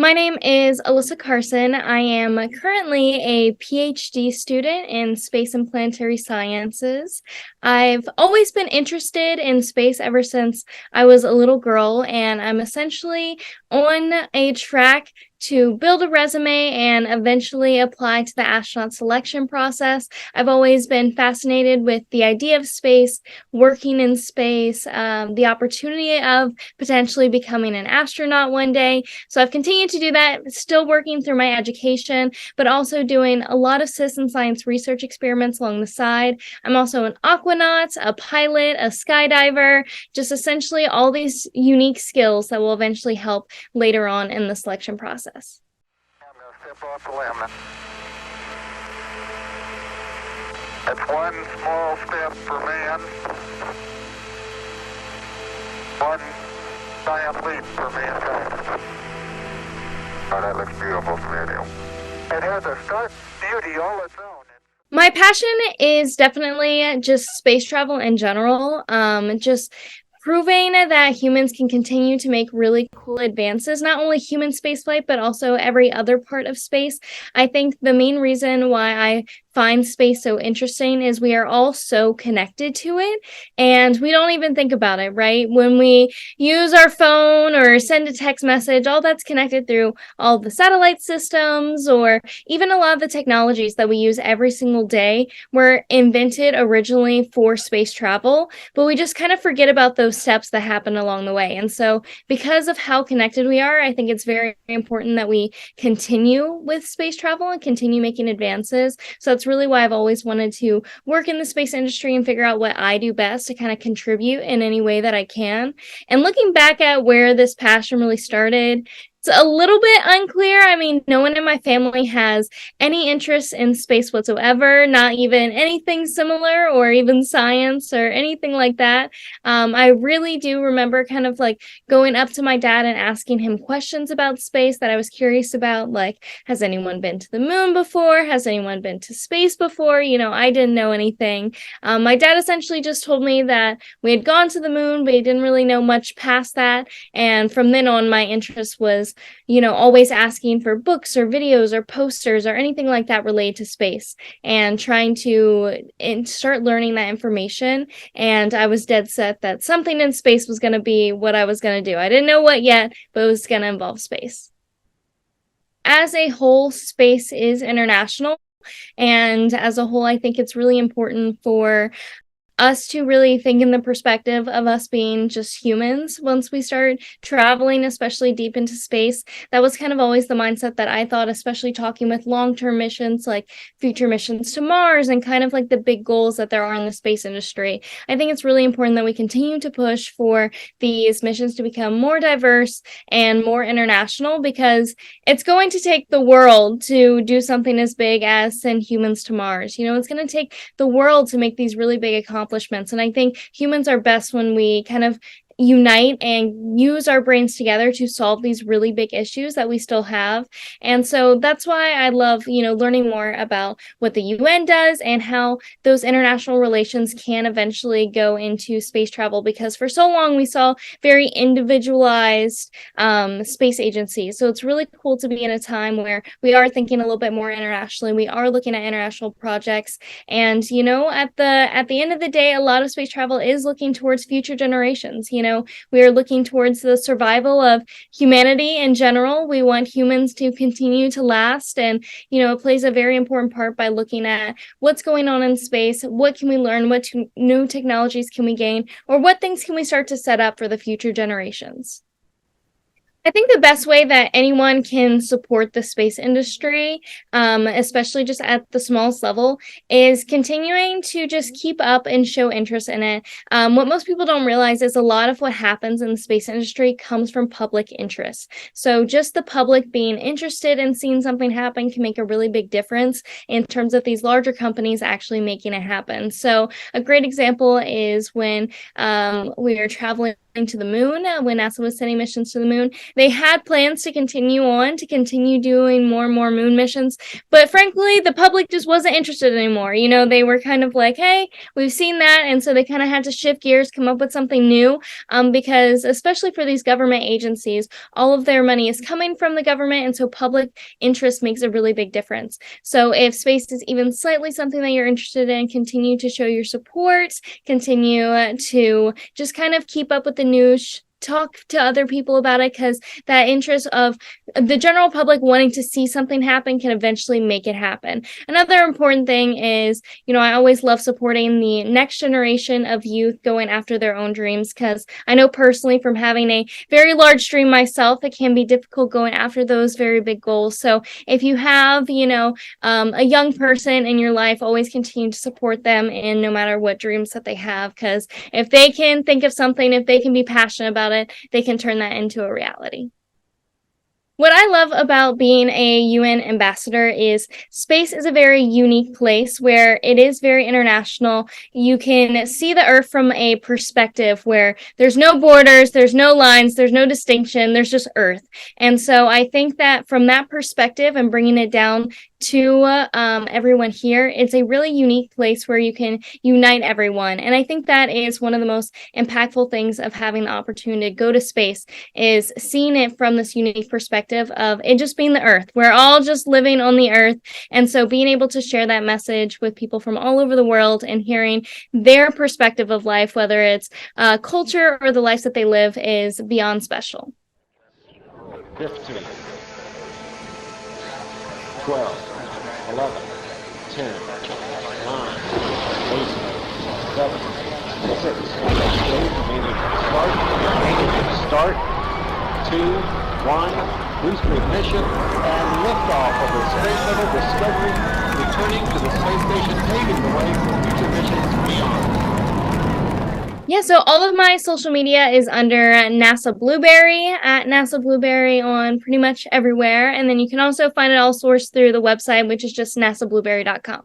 My name is Alyssa Carson. I am currently a PhD student in space and planetary sciences. I've always been interested in space ever since I was a little girl, and I'm essentially on a track to build a resume and eventually apply to the astronaut selection process. I've always been fascinated with the idea of space, working in space, the opportunity of potentially becoming an astronaut one day. So I've continued to do that, still working through my education, but also doing a lot of citizen science research experiments along the side. I'm also an aquanaut, a pilot, a skydiver, just essentially all these unique skills that will eventually help later on in the selection process. I'm going to step off the limb. It's one small step for man, one giant leap for mankind. Oh, that looks beautiful from here. It has a stark beauty all its own. My passion is definitely just space travel in general. Just proving that humans can continue to make really cool advances, not only human spaceflight, but also every other part of space. I think the main reason why I find space so interesting is we are all so connected to it and we don't even think about it, right? When we use our phone or send a text message, all that's connected through all the satellite systems, or even a lot of the technologies that we use every single day were invented originally for space travel, but we just kind of forget about those steps that happen along the way. And so because of how connected we are, I think it's very important that we continue with space travel and continue making advances. So that's really why I've always wanted to work in the space industry and figure out what I do best to kind of contribute in any way that I can. And looking back at where this passion really started, it's a little bit unclear. I mean, no one in my family has any interest in space whatsoever, not even anything similar or even science or anything like that. I really do remember kind of like going up to my dad and asking him questions about space that I was curious about, like, has anyone been to the moon before? Has anyone been to space before? I didn't know anything. My dad essentially just told me that we had gone to the moon, but he didn't really know much past that. And from then on, my interest was always asking for books or videos or posters or anything like that related to space and trying to start learning that information. And I was dead set that something in space was going to be what I was going to do. I didn't know what yet, but it was going to involve space. As a whole, space is international. And as a whole, I think it's really important for us to really think in the perspective of us being just humans once we start traveling, especially deep into space. That was kind of always the mindset that I thought, especially talking with long-term missions like future missions to Mars and kind of like the big goals that there are in the space industry. I think it's really important that we continue to push for these missions to become more diverse and more international, because it's going to take the world to do something as big as send humans to Mars. It's going to take the world to make these really big accomplishments. And I think humans are best when we kind of unite and use our brains together to solve these really big issues that we still have. And so that's why I love, learning more about what the UN does and how those international relations can eventually go into space travel, because for so long we saw very individualized space agencies. So it's really cool to be in a time where we are thinking a little bit more internationally. We are looking at international projects. And, at the end of the day, a lot of space travel is looking towards future generations. We are looking towards the survival of humanity in general. We want humans to continue to last. And, it plays a very important part by looking at what's going on in space. What can we learn? What new technologies can we gain? Or what things can we start to set up for the future generations? I think the best way that anyone can support the space industry, especially just at the smallest level, is continuing to just keep up and show interest in it. What most people don't realize is a lot of what happens in the space industry comes from public interest. So just the public being interested in seeing something happen can make a really big difference in terms of these larger companies actually making it happen. So a great example is when we were traveling to the moon, when NASA was sending missions to the moon. They had plans to continue doing more and more moon missions, but frankly, the public just wasn't interested anymore. They were kind of like, hey, we've seen that, and so they kind of had to shift gears, come up with something new, because especially for these government agencies, all of their money is coming from the government, and so public interest makes a really big difference. So if space is even slightly something that you're interested in, continue to show your support, continue to just kind of keep up with the news, talk to other people about it, because that interest of the general public wanting to see something happen can eventually make it happen. Another important thing is, I always love supporting the next generation of youth going after their own dreams, because I know personally from having a very large dream myself, it can be difficult going after those very big goals. So if you have, a young person in your life, always continue to support them in no matter what dreams that they have, because if they can think of something, if they can be passionate about it, they can turn that into a reality. What I love about being a UN ambassador is space is a very unique place where it is very international. You can see the Earth from a perspective where there's no borders, there's no lines, there's no distinction, there's just Earth. And so I think that from that perspective and bringing it down to everyone here, it's a really unique place where you can unite everyone. And I think that is one of the most impactful things of having the opportunity to go to space, is seeing it from this unique perspective of it just being the Earth. We're all just living on the Earth. And so being able to share that message with people from all over the world and hearing their perspective of life, whether it's culture or the lives that they live, is beyond special. 15, 12, 11, 10, 9, 8, 7, 6, remaining start, 2, 1, booster ignition, and liftoff of the Space Shuttle Discovery, returning to the space station, paving the way for future missions beyond. Yeah, so all of my social media is under NASA Blueberry, at NASA Blueberry on pretty much everywhere. And then you can also find it all sourced through the website, which is just nasablueberry.com.